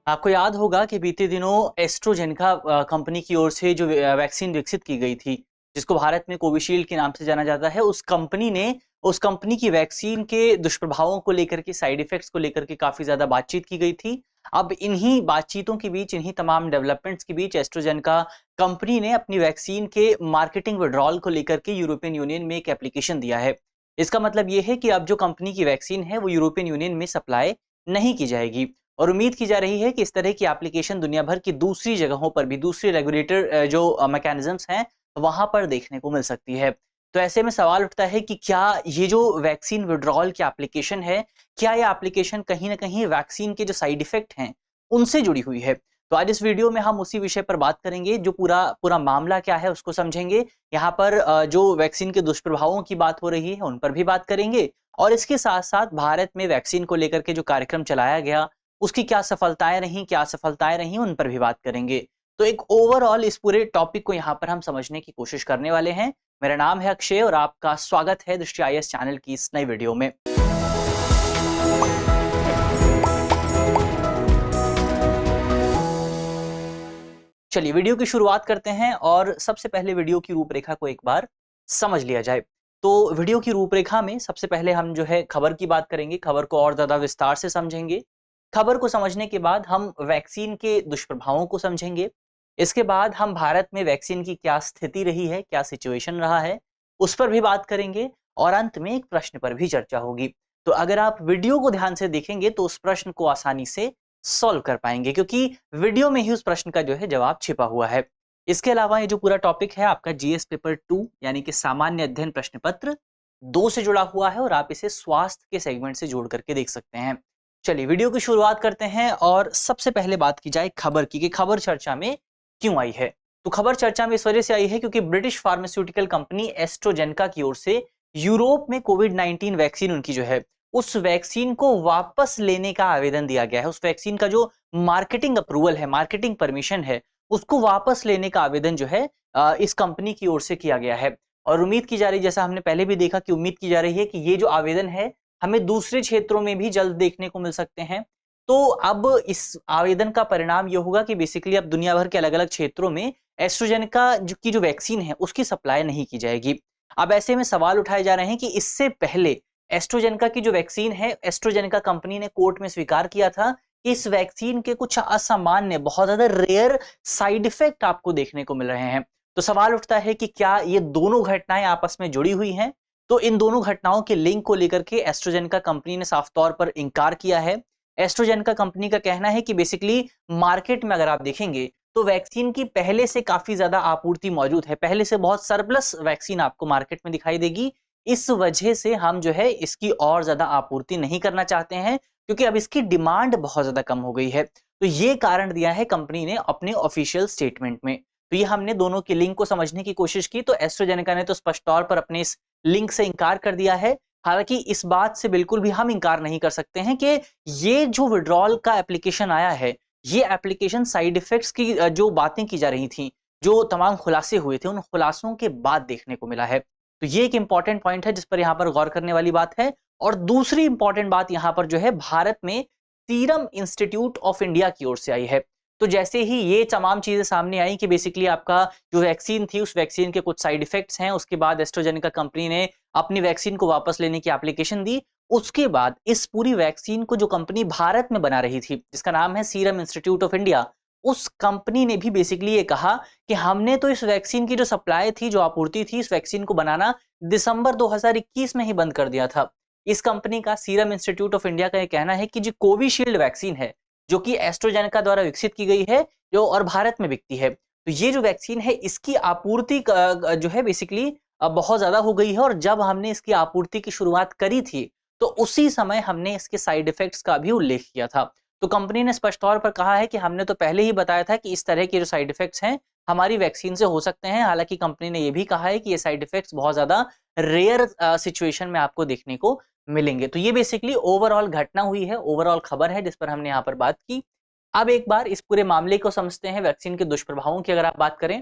आपको याद होगा कि बीते दिनों एस्ट्रोजेनेका कंपनी की ओर से जो वैक्सीन विकसित की गई थी, जिसको भारत में कोविशील्ड के नाम से जाना जाता है, उस कंपनी की वैक्सीन के दुष्प्रभावों को लेकर के, साइड इफेक्ट्स को लेकर के काफी ज्यादा बातचीत की गई थी। अब इन्हीं बातचीतों के बीच, इन्हीं तमाम डेवलपमेंट्स के बीच एस्ट्रोजेनेका कंपनी ने अपनी वैक्सीन के मार्केटिंग विड्रॉल को लेकर के यूरोपियन यूनियन में एक एप्लीकेशन दिया है। इसका मतलब यह है कि अब जो कंपनी की वैक्सीन है वो यूरोपियन यूनियन में सप्लाई नहीं की जाएगी। और उम्मीद की जा रही है कि इस तरह की एप्लीकेशन दुनिया भर की दूसरी जगहों पर भी, दूसरी रेगुलेटर जो मैकेनिज्म्स हैं, वहां पर देखने को मिल सकती है। तो ऐसे में सवाल उठता है कि क्या ये जो वैक्सीन विड्रॉल की एप्लीकेशन है, क्या ये एप्लीकेशन कहीं ना कहीं वैक्सीन के जो साइड इफेक्ट हैं उनसे जुड़ी हुई है। तो आज इस वीडियो में हम उसी विषय पर बात करेंगे, जो पूरा पूरा मामला क्या है उसको समझेंगे। यहाँ पर जो वैक्सीन के दुष्प्रभावों की बात हो रही है उन पर भी बात करेंगे, और इसके साथ साथ भारत में वैक्सीन को लेकर के जो कार्यक्रम चलाया गया उसकी क्या सफलताएं रहीं, क्या असफलताएं रहीं, उन पर भी बात करेंगे। तो एक ओवरऑल इस पूरे टॉपिक को यहाँ पर हम समझने की कोशिश करने वाले हैं। मेरा नाम है अक्षय और आपका स्वागत है दृष्टि आईएएस चैनल की इस नई वीडियो में। चलिए वीडियो की शुरुआत करते हैं और सबसे पहले वीडियो की रूपरेखा को एक बार समझ लिया जाए। तो वीडियो की रूपरेखा में सबसे पहले हम जो है खबर की बात करेंगे, खबर को और ज्यादा विस्तार से समझेंगे। खबर को समझने के बाद हम वैक्सीन के दुष्प्रभावों को समझेंगे। इसके बाद हम भारत में वैक्सीन की क्या स्थिति रही है, क्या सिचुएशन रहा है, उस पर भी बात करेंगे। और अंत में एक प्रश्न पर भी चर्चा होगी। तो अगर आप वीडियो को ध्यान से देखेंगे तो उस प्रश्न को आसानी से सॉल्व कर पाएंगे, क्योंकि वीडियो में ही उस प्रश्न का जो है जवाब छिपा हुआ है। इसके अलावा ये जो पूरा टॉपिक है आपका जीएस पेपर 2 यानी कि सामान्य अध्ययन प्रश्न पत्र 2 से जुड़ा हुआ है, और आप इसे स्वास्थ्य के सेगमेंट से जोड़ करके देख सकते हैं। चलिए वीडियो की शुरुआत करते हैं और सबसे पहले बात की जाए खबर की, कि खबर चर्चा में क्यों आई है। तो खबर चर्चा में इस वजह से आई है क्योंकि ब्रिटिश फार्मास्यूटिकल कंपनी एस्ट्रोजेनेका की ओर से यूरोप में कोविड-19 वैक्सीन, उनकी जो है उस वैक्सीन को वापस लेने का आवेदन दिया गया है। उस वैक्सीन का जो मार्केटिंग अप्रूवल है, मार्केटिंग परमिशन है, उसको वापस लेने का आवेदन जो है इस कंपनी की ओर से किया गया है। और उम्मीद की जा रही, जैसा हमने पहले भी देखा कि उम्मीद की जा रही है कि ये जो आवेदन है हमें दूसरे क्षेत्रों में भी जल्द देखने को मिल सकते हैं। तो अब इस आवेदन का परिणाम ये होगा कि बेसिकली अब दुनिया भर के अलग-अलग क्षेत्रों में एस्ट्राजेनेका की जो वैक्सीन है उसकी सप्लाई नहीं की जाएगी। अब ऐसे में सवाल उठाए जा रहे हैं कि इससे पहले एस्ट्राजेनेका की जो वैक्सीन है, एस्ट्राजेनेका कंपनी ने कोर्ट में स्वीकार किया था कि इस वैक्सीन के कुछ असामान्य, बहुत ज्यादा रेयर साइड इफेक्ट आपको देखने को मिल रहे हैं। तो सवाल उठता है कि क्या ये दोनों घटनाएं आपस में जुड़ी हुई हैं। तो इन दोनों घटनाओं के लिंक को लेकर के एस्ट्राजेनेका कंपनी ने साफ तौर पर इंकार किया है। एस्ट्राजेनेका कंपनी का कहना है कि बेसिकली मार्केट में अगर आप देखेंगे तो वैक्सीन की पहले से काफी ज्यादा आपूर्ति मौजूद है, पहले से बहुत सरप्लस वैक्सीन आपको मार्केट में दिखाई देगी। इस वजह से हम जो है इसकी और ज्यादा आपूर्ति नहीं करना चाहते हैं, क्योंकि अब इसकी डिमांड बहुत ज्यादा कम हो गई है। तो ये कारण दिया है कंपनी ने अपने ऑफिशियल स्टेटमेंट में। तो ये हमने दोनों के लिंक को समझने की कोशिश की, तो एस्ट्राजेनेका ने तो स्पष्ट तौर पर अपने इस लिंक से इंकार कर दिया है। हालांकि इस बात से बिल्कुल भी हम इंकार नहीं कर सकते हैं कि ये जो विड्रॉल का एप्लीकेशन आया है, ये एप्लीकेशन साइड इफेक्ट्स की जो बातें की जा रही थी, जो तमाम खुलासे हुए थे, उन खुलासों के बाद देखने को मिला है। तो ये एक इंपॉर्टेंट पॉइंट है जिस पर यहाँ पर गौर करने वाली बात है। और दूसरी इंपॉर्टेंट बात यहाँ पर जो है भारत में सीरम इंस्टीट्यूट ऑफ इंडिया की ओर से आई है। तो जैसे ही ये तमाम चीजें सामने आई कि बेसिकली आपका जो वैक्सीन थी, उस वैक्सीन के कुछ साइड इफेक्ट्स हैं, उसके बाद एस्ट्राजेनेका कंपनी ने अपनी वैक्सीन को वापस लेने की एप्लीकेशन दी। उसके बाद इस पूरी वैक्सीन को जो कंपनी भारत में बना रही थी, जिसका नाम है सीरम इंस्टीट्यूट ऑफ इंडिया, उस कंपनी ने भी बेसिकली ये कहा कि हमने तो इस वैक्सीन की जो सप्लाई थी, जो आपूर्ति थी, इस वैक्सीन को बनाना दिसंबर 2021 में ही बंद कर दिया था। इस कंपनी का, सीरम इंस्टीट्यूट ऑफ इंडिया का यह कहना है कि जो कोविशील्ड वैक्सीन है, जो कि एस्ट्राजेनेका द्वारा विकसित की गई है, जो और भारत में बिकती है, तो ये जो वैक्सीन है इसकी आपूर्ति जो है बेसिकली बहुत ज्यादा हो गई है। और जब हमने इसकी आपूर्ति की शुरुआत करी थी तो उसी समय हमने इसके साइड इफेक्ट्स का भी उल्लेख किया था। तो कंपनी ने स्पष्ट तौर पर कहा है कि हमने तो पहले ही बताया था कि इस तरह के जो साइड इफेक्ट्स हैं हमारी वैक्सीन से हो सकते हैं। हालांकि कंपनी ने यह भी कहा है कि ये साइड इफेक्ट्स बहुत ज्यादा रेयर सिचुएशन में आपको देखने को मिलेंगे। तो ये बेसिकली ओवरऑल घटना हुई है, ओवरऑल खबर है जिस पर हमने यहाँ पर बात की। अब एक बार इस पूरे मामले को समझते हैं। वैक्सीन के दुष्प्रभावों की अगर आप बात करें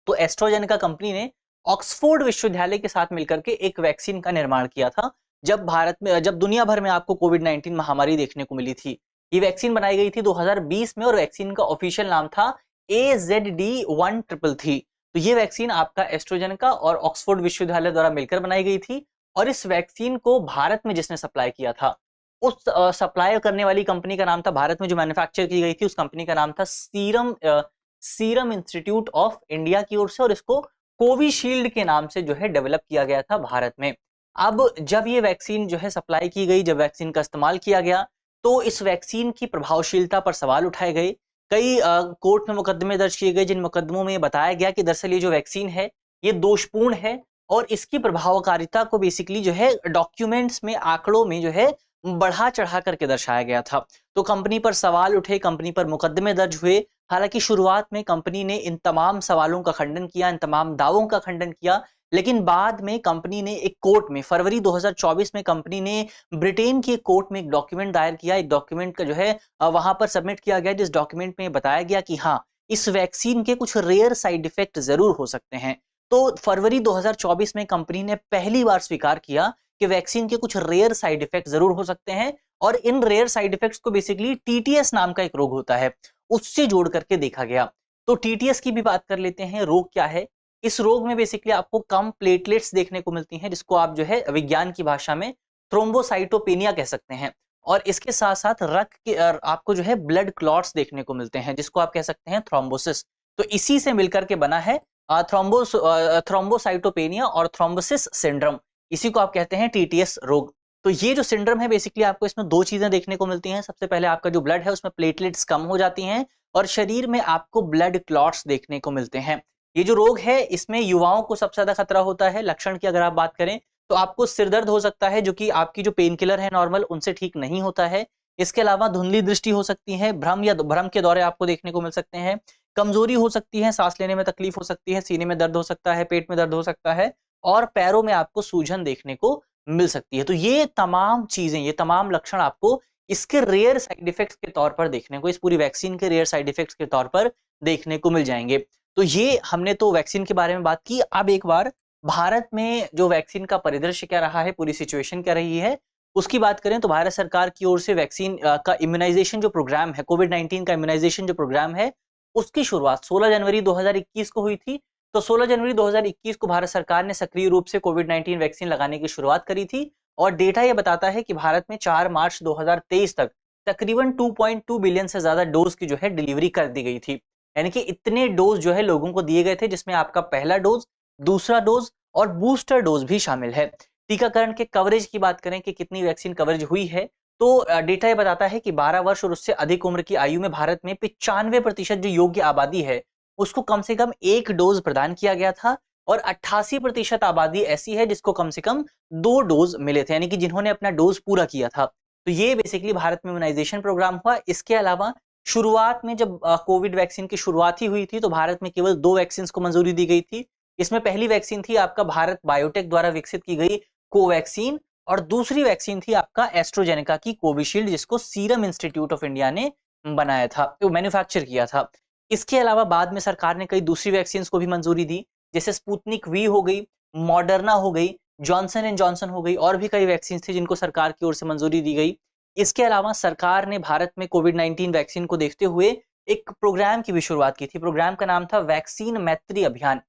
तो एस्ट्राजेनेका कंपनी ने ऑक्सफोर्ड विश्वविद्यालय के साथ मिलकर के एक वैक्सीन का निर्माण किया था। जब दुनिया भर में आपको कोविड-19 महामारी देखने को मिली थी, ये वैक्सीन बनाई गई थी 2020 में और वैक्सीन का ऑफिशियल नाम था AZD1333। तो ये वैक्सीन आपका एस्ट्राजेनेका और ऑक्सफोर्ड विश्वविद्यालय द्वारा मिलकर बनाई गई थी और इस वैक्सीन को भारत में जिसने सप्लाई किया था उस सप्लाई करने वाली कंपनी का नाम था, भारत में जो मैन्युफैक्चर की गई थी उस कंपनी का नाम था सीरम इंस्टीट्यूट ऑफ इंडिया की ओर से, और इसको कोविशील्ड के नाम से जो है डेवलप किया गया था भारत में। अब जब ये वैक्सीन जो है सप्लाई की गई, जब वैक्सीन का इस्तेमाल किया गया तो इस वैक्सीन की प्रभावशीलता पर सवाल उठाए गए। कई कोर्ट में मुकदमे दर्ज किए गए जिन मुकदमों में बताया गया कि दरअसल ये जो वैक्सीन है ये दोषपूर्ण है और इसकी प्रभावकारिता को बेसिकली जो है डॉक्यूमेंट्स में, आंकड़ों में जो है बढ़ा चढ़ा करके दर्शाया गया था। तो कंपनी पर सवाल उठे, कंपनी पर मुकदमे दर्ज हुए। हालांकि शुरुआत में कंपनी ने इन तमाम सवालों का खंडन किया, इन तमाम दावों का खंडन किया, लेकिन बाद में कंपनी ने एक कोर्ट में फरवरी 2024 में कंपनी ने ब्रिटेन की कोर्ट में एक डॉक्यूमेंट दायर किया। एक डॉक्यूमेंट का जो है वहां पर सबमिट किया गया, जिस डॉक्यूमेंट में बताया गया कि हाँ, इस वैक्सीन के कुछ रेयर साइड इफेक्ट जरूर हो सकते हैं। तो फरवरी 2024 में कंपनी ने पहली बार स्वीकार किया कि वैक्सीन के कुछ रेयर साइड इफेक्ट जरूर हो सकते हैं और इन रेयर साइड इफेक्ट्स को बेसिकली टीटीएस नाम का एक रोग होता है उससे जोड़ करके देखा गया। तो टीटीएस की भी बात कर लेते हैं। रोग क्या है? इस रोग में बेसिकली आपको कम प्लेटलेट्स देखने को मिलती हैं, जिसको आप जो है विज्ञान की भाषा में थ्रोम्बोसाइटोपेनिया कह सकते हैं, और इसके साथ साथ रक्त के आपको जो है ब्लड क्लॉट्स देखने को मिलते हैं, जिसको आप कह सकते हैं थ्रोम्बोसिस। तो इसी से मिलकर के बना है थ्रोम्बोसाइटोपेनिया और थ्रोम्बोसिस सिंड्रोम, इसी को आप कहते हैं टीटीएस रोग। तो ये जो सिंड्रोम है बेसिकली आपको इसमें दो चीजें देखने को मिलती हैं। सबसे पहले आपका जो ब्लड है उसमें प्लेटलेट्स कम हो जाती हैं और शरीर में आपको ब्लड क्लॉट्स देखने को मिलते हैं। ये जो रोग है इसमें युवाओं को सबसे ज्यादा खतरा होता है। लक्षण की अगर आप बात करें तो आपको सिरदर्द हो सकता है, जो कि आपकी जो पेन किलर है नॉर्मल उनसे ठीक नहीं होता है। इसके अलावा धुंधली दृष्टि हो सकती है, भ्रम के दौरे आपको देखने को मिल सकते हैं, कमजोरी हो सकती है, सांस लेने में तकलीफ हो सकती है, सीने में दर्द हो सकता है, पेट में दर्द हो सकता है और पैरों में आपको सूजन देखने को मिल सकती है। तो ये तमाम चीजें, ये तमाम लक्षण आपको इसके रेयर साइड इफेक्ट्स के तौर पर देखने को, इस पूरी वैक्सीन के रेयर साइड इफेक्ट्स के तौर पर देखने को मिल जाएंगे। तो ये हमने तो वैक्सीन के बारे में बात की। अब एक बार भारत में जो वैक्सीन का परिदृश्य क्या रहा है, पूरी सिचुएशन क्या रही है, उसकी बात करें तो भारत सरकार की ओर से वैक्सीन का इम्यूनाइजेशन जो प्रोग्राम है, कोविड-19 का इम्यूनाइजेशन जो प्रोग्राम है, उसकी शुरुआत 16 जनवरी 2021 को हुई थी। तो 16 जनवरी 2021 को भारत सरकार ने सक्रिय रूप से कोविड-19 वैक्सीन लगाने की शुरुआत करी थी और डेटा ये बताता है कि भारत में 4 मार्च 2023 तक तकरीबन 2.2 बिलियन से ज्यादा डोज की जो है डिलीवरी कर दी गई थी। यानी कि इतने डोज जो है लोगों को दिए गए थे, जिसमें आपका पहला डोज, दूसरा डोज और बूस्टर डोज भी शामिल है। टीकाकरण के कवरेज की बात करें कि कितनी वैक्सीन कवरेज हुई है, तो डेटा ये बताता है कि 12 वर्ष और उससे अधिक उम्र की आयु में भारत में 95% जो योग्य आबादी है उसको कम से कम एक डोज प्रदान किया गया था और 88% आबादी ऐसी है जिसको कम से कम 2 डोज मिले थे, यानी कि जिन्होंने अपना डोज पूरा किया था। तो ये बेसिकली भारत में इम्यूनाइजेशन प्रोग्राम हुआ। इसके अलावा शुरुआत में जब कोविड वैक्सीन की शुरुआत ही हुई थी तो भारत में केवल 2 वैक्सीन को मंजूरी दी गई थी। इसमें पहली वैक्सीन थी आपका भारत बायोटेक द्वारा विकसित की गई कोवैक्सीन और दूसरी वैक्सीन थी आपका एस्ट्राजेनेका की कोविशील्ड, जिसको सीरम इंस्टीट्यूट ऑफ इंडिया ने बनाया था, तो मैन्युफैक्चर किया था। इसके अलावा बाद में सरकार ने कई दूसरी वैक्सीन को भी मंजूरी दी, जैसे स्पुतनिक वी हो गई, मॉडर्ना हो गई, जॉनसन एंड जॉनसन हो गई, और भी कई वैक्सीन थी जिनको सरकार की ओर से मंजूरी दी गई। इसके अलावा सरकार ने भारत में कोविड-19 वैक्सीन को देखते हुए एक प्रोग्राम की भी शुरुआत की थी। प्रोग्राम का नाम था वैक्सीन मैत्री अभियान।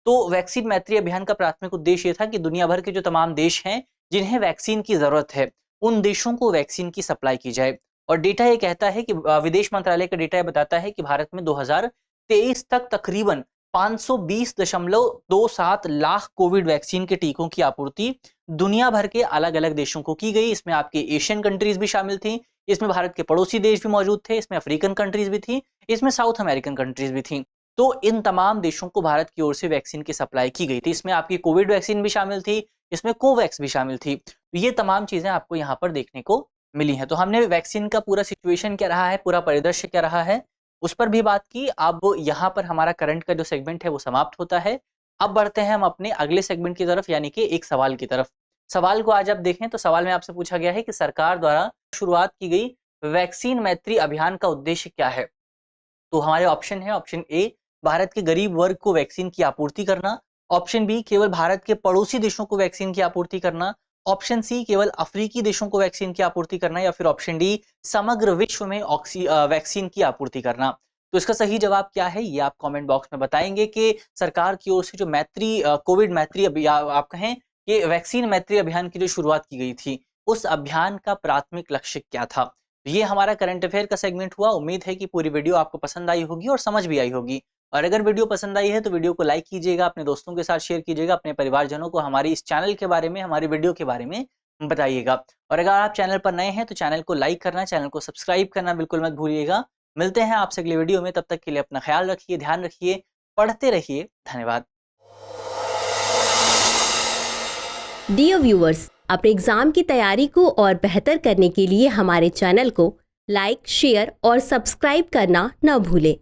तो वैक्सीन मैत्री अभियान का प्राथमिक उद्देश्य यह था कि दुनिया भर के जो तमाम देश हैं जिन्हें वैक्सीन की जरूरत है, उन देशों को वैक्सीन की सप्लाई की जाए। और डेटा ये कहता है कि विदेश मंत्रालय का डेटा ये बताता है कि भारत में 2023 तक तकरीबन 520.27 लाख कोविड वैक्सीन के टीकों की आपूर्ति दुनिया भर के अलग अलग देशों को की गई। इसमें आपके एशियन कंट्रीज भी शामिल थी, इसमें भारत के पड़ोसी देश भी मौजूद थे, इसमें अफ्रीकन कंट्रीज भी थी, इसमें साउथ अमेरिकन कंट्रीज भी थी। तो इन तमाम देशों को भारत की ओर से वैक्सीन की सप्लाई की गई थी। इसमें आपकी कोविड वैक्सीन भी शामिल थी, इसमें कोवैक्स भी शामिल थी। तो ये तमाम चीजें आपको यहाँ पर देखने को मिली हैं। तो हमने वैक्सीन का पूरा सिचुएशन क्या रहा है, पूरा परिदृश्य क्या रहा है, उस पर भी बात की। अब यहाँ पर हमारा करंट का जो सेगमेंट है वो समाप्त होता है। अब बढ़ते हैं हम अपने अगले सेगमेंट की तरफ, यानी कि एक सवाल की तरफ। सवाल को आज आप देखें तो सवाल में आपसे पूछा गया है कि सरकार द्वारा शुरुआत की गई वैक्सीन मैत्री अभियान का उद्देश्य क्या है। तो हमारे ऑप्शन है, ऑप्शन ए भारत के गरीब वर्ग को वैक्सीन की आपूर्ति करना, ऑप्शन बी केवल भारत के पड़ोसी देशों को वैक्सीन की आपूर्ति करना, ऑप्शन सी केवल अफ्रीकी देशों को वैक्सीन की आपूर्ति करना, या फिर ऑप्शन डी समग्र विश्व में वैक्सीन की आपूर्ति करना। तो इसका सही जवाब क्या है ये आप कमेंट बॉक्स में बताएंगे कि सरकार की ओर से जो कोविड मैत्री अभियान आप कहें कि वैक्सीन मैत्री अभियान की जो शुरुआत की गई थी, उस अभियान का प्राथमिक लक्ष्य क्या था। ये हमारा करंट अफेयर का सेगमेंट हुआ। उम्मीद है कि पूरी वीडियो आपको पसंद आई होगी और समझ भी आई होगी। और अगर वीडियो पसंद आई है तो वीडियो को लाइक कीजिएगा, अपने दोस्तों के साथ शेयर कीजिएगा, अपने परिवारजनों को हमारी इस चैनल के बारे में, हमारी वीडियो के बारे में बताइएगा। और अगर आप चैनल पर नए हैं तो चैनल को लाइक करना, चैनल को सब्सक्राइब करना बिल्कुल मत भूलिएगा। मिलते हैं आपसे अगली वीडियो में, तब तक के लिए अपना ख्याल रखिए, ध्यान रखिए, पढ़ते रहिए। धन्यवाद। डियर व्यूअर्स, अपने एग्जाम की तैयारी को और बेहतर करने के लिए हमारे चैनल को लाइक, शेयर और सब्सक्राइब करना न भूलें।